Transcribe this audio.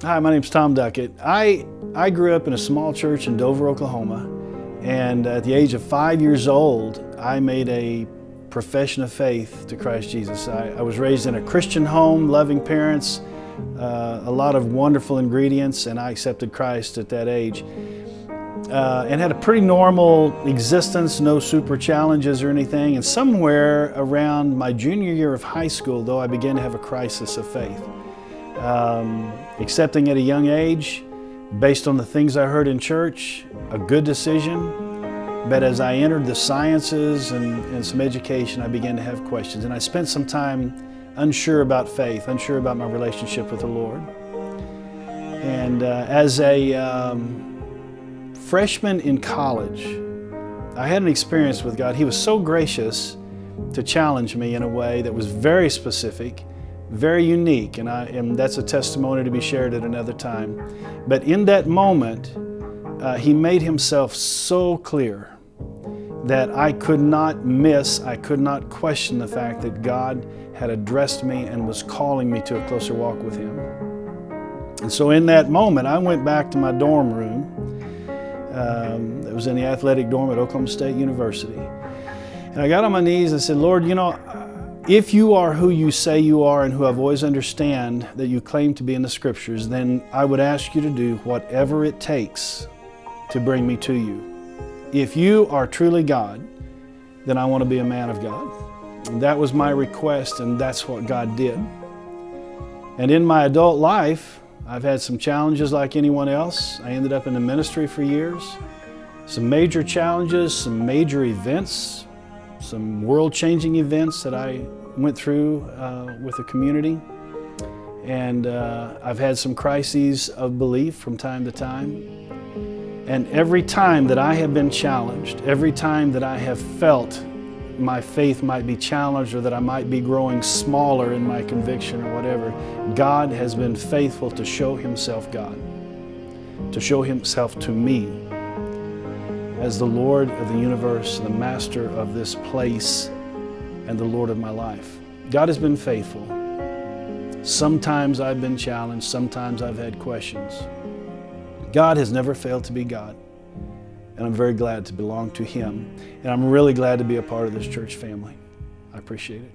Hi, my name's Tom Duckett. I grew up in a small church in Dover, Oklahoma, and at the age of 5 years old, I made a profession of faith to Christ Jesus. I was raised in a Christian home, loving parents, a lot of wonderful ingredients, and I accepted Christ at that age. And had a pretty normal existence, no super challenges or anything. And somewhere around my junior year of high school, though, I began to have a crisis of faith. Accepting at a young age, based on the things I heard in church, a good decision. But as I entered the sciences and some education, I began to have questions. And I spent some time unsure about faith, unsure about my relationship with the Lord. And as a freshman in college, I had an experience with God. He was so gracious to challenge me in a way that was very specific, very unique, and that's a testimony to be shared at another time. But in that moment, He made Himself so clear that I could not miss, I could not question the fact that God had addressed me and was calling me to a closer walk with Him. And so in that moment, I went back to my dorm room. It was in the athletic dorm at Oklahoma State University. And I got on my knees and said, Lord, you know, if you are who you say you are and who I've always understand that you claim to be in the Scriptures, then I would ask you to do whatever it takes to bring me to you. If you are truly God, then I want to be a man of God. And that was my request, and that's what God did. And in my adult life, I've had some challenges like anyone else. I ended up in the ministry for years. Some major challenges, some major events, some world-changing events that I went through with the community. And I've had some crises of belief from time to time. And every time that I have been challenged, every time that I have felt my faith might be challenged or that I might be growing smaller in my conviction or whatever, God has been faithful to show Himself God, to show Himself to me as the Lord of the universe, the master of this place, and the Lord of my life. God has been faithful. Sometimes I've been challenged, sometimes I've had questions. God has never failed to be God, and I'm very glad to belong to Him, and I'm really glad to be a part of this church family. I appreciate it.